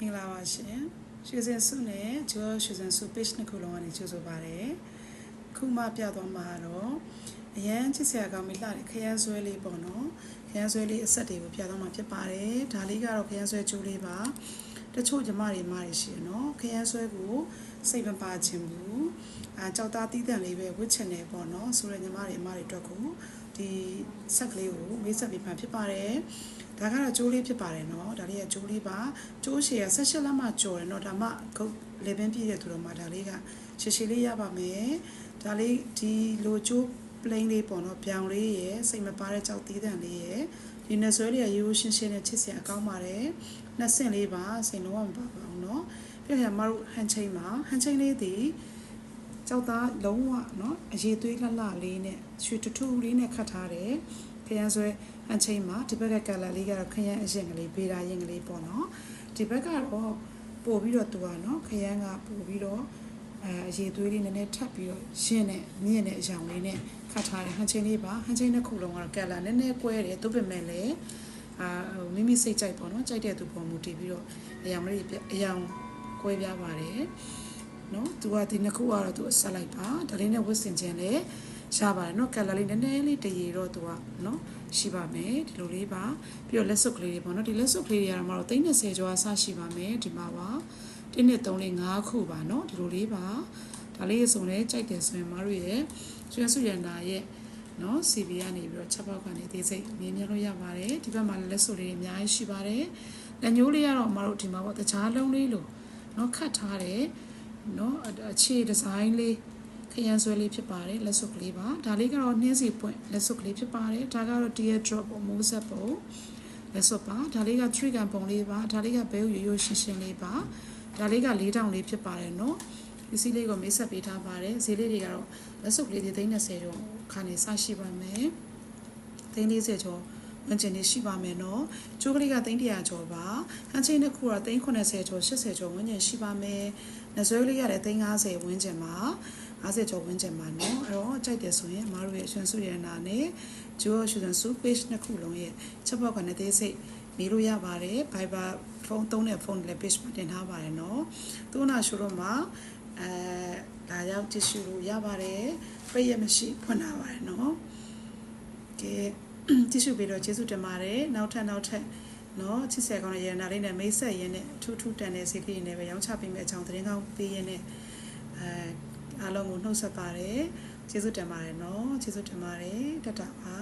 မင်္ဂလာပါရှင်ရွှေစင်စုနဲ့ကျော်ရွှေစင်စု page နှစ်ခုလုံးကနေကြိုဆိုပါရစေခုမှပြသွားမှာတော့အရန်ချစ်စရာကောင်းပြီးလှတဲ့ခရမ်းဆွဲလေးပေါ့နော်ခရမ်းဆွဲလေးအဆက်တွေကိုပြသွားမှာဖြစ်ပါတယ်ဒါလေးကတော့ခရမ်းဆွဲကျိုးလေးပါတချို့ညီမတွေရှိရနော်ခရမ်းဆွဲကိုစိတ်မပါခြင်းဘူးကြောက်သားတီးတန့်လေးပဲဝစ်ချင်တယ်ပေါ့နော်ဆိုရညီမတွေအတွက်ကိုဒီဆက်ကလေးကိုမေးဆက်ပေးမှဖြစ်ပါတယ်ဒါကတော့ကျိုးလေးဖြစ်ပါတယ်နော်ဒါလေးကကျိုးလေးပါကျိုးရှည်က18လက်မှကျော်တယ်နော်ဒါမှခုတ်လေပင်ပြည့်တဲ့သူတော်မှာဒါလေးကရှည်ရှည်လေးရပါမယ်ဒါလေးဒီလိုကျိုး plain လေးပေါ့နော်ပြောင်လေးရယ်စိတ်မပါတဲ့ကြောက်သေးတန်လေးရယ်ဒီနဆွဲလေးကရိုးရှင်းရှင်းနဲ့ချစ်စရာကောင်းပါတယ်နှစ်ဆင့်လေးပါစိတ်လုံးဝမပါပါဘူးနော်ပြီးတော့မတို့ဟန်ချိန်မှာဟန်ချိန်လေးဒီကြောက်သားလုံးဝနော်အရေးသွေးလှလှလေးနဲ့ရွှေထထူလေးနဲ့ခတ်ထားတယ်ခရမ်းဆွဲအချိန်မှာဒီဘက်ကကလာလေးကတော့ခရမ်းအရင်ကလေးဘေးတာရင်ကလေးပေါ့နော်ဒီဘက်ကတော့ပို့ပြီးတော့သူကနော်ခရမ်းကပို့ပြီးတော့အရေးသွေးလေးနည်းနည်းထပ်ပြီးတော့ရှင်းနဲ့မြင့်တဲ့အရောင်လေးနဲ့ခတ်ထားတယ်ဟန်ချိန်လေးပါဟန်ချိန်တစ်ခုလုံးကတော့ကလာနည်းနည်းကွဲတယ်သူ့ပြင်မဲ့လည်းမိမိစိတ်ကြိုက်ပေါ့နော်ကြိုက်တဲ့သူပုံမူတည်ပြီးတော့အရောင်လေးအရောင်ကွဲပြားပါတယ်နော်သူကဒီနှစ်ခုကတော့သူအဆက်လိုက်ပါဒါလေးနဲ့ဝတ်ဆင်ခြင်းလည်းရပါတယ်နော်ကလာလေးနည်းနည်းလေးတရေတော့သူကနော်ရှိပါမယ်ဒီလိုလေးပါပြီးတော့လက်စွပ်ကလေးတွေပေါ့နော်ဒီလက်စွပ်ကလေးတွေကတော့မတော့30ကျော်အဆရှိပါမယ်ဒီမှာပါ1 2 3 4 5ခုပါနော်ဒီလိုလေးပါဒါလေးစုံလဲကြိုက်တယ်ဆိုရင်မတို့ရဲ့ကျွမ်းစုရနာရဲ့နော် CV ကနေပြီးတော့ချက်ပေါက်ကနေသေးစိတ်မြင်မြင်လို့ရပါတယ်ဒီဘက်မှာလက်စွပ်လေးတွေအများကြီးရှိပါတယ်လက်ညိုးလေးကတော့မတို့ဒီမှာပေါ့တခြားလုံးလေးလို့နော်ခတ်ထားတယ်နော်အခြေဒီဇိုင်းလေးခရမ်းဆွဲလေးဖြစ်ပါတယ်လက်စွပ်ကလေးပါဒါလေးကတော့နှင်းစီပွင့်လက်စွပ်ကလေးဖြစ်ပါတယ်ဒါကတော့ tear drop ပုံမိုးဆက်ပုံလက်စွပ်ပါဒါလေးက tree ကန်ပုံလေးပါဒါလေးကဘဲရိုးရိုးရှင်းရှင်းလေးပါဒါလေးက4တောင်လေးဖြစ်ပါတယ်နော်ဒီစီလေးကိုမေးဆက်ပေးထားပါတယ်ဈေးလေးတွေကတော့လက်စွပ်ကလေးတွေ30ကျော်ခါနေစရှိပါမယ်30ကျော်ဝန်ကျင်လေးရှိပါမယ်နော်ကျိုးကလေးက300ကျော်ပါဟန်ချင်းတစ်ခုက390ကျော်80ကျော်ဝန်ကျင်ရှိပါမယ်နဆွဲလေးကလည်း350ဝန်ကျင်ပါ50ကျော်ဝန်ကျင်ပါနော်အဲ့တော့ကြိုက်တယ်ဆိုရင်အမားတို့ရဲ့ရွှင်စုရနာနဲ့ဂျိုးရွှင်စု page နှစ်ခုလုံးရဲ့ချက်ပေါက်ကနေသေးစိတ်မေးလို့ရပါတယ် Viber ဖုန်းသုံးတဲ့ဖုန်းလည်း page မှာတင်ထားပါတယ်နော်သူနာရှိုးတော့မှာဒါရောက်ကြည့်ရှုလို့ရပါတယ်ပြည့်ရမရှိဖွင့်ထားပါတယ်နော်ကဲကြည့်ရှုပြီးတော့ကျေးဇူးတင်ပါတယ်နောက်ထပ်နော်ချစ်စရာကောင်းတဲ့ရနာလေးနဲ့မိတ်ဆက်ရင်းနဲ့ထူးထူးတန်တဲ့စီးကလေးနဲ့ပဲရောင်းချပေးမယ့်အကြောင်းသတင်းကောင်းပေးရင်းနဲ့အားလုံးကိုနှုတ်ဆက်ပါတယ်ကျေးဇူးတင်ပါတယ်နော်ကျေးဇူးတင်ပါတယ်တတ်တာပါ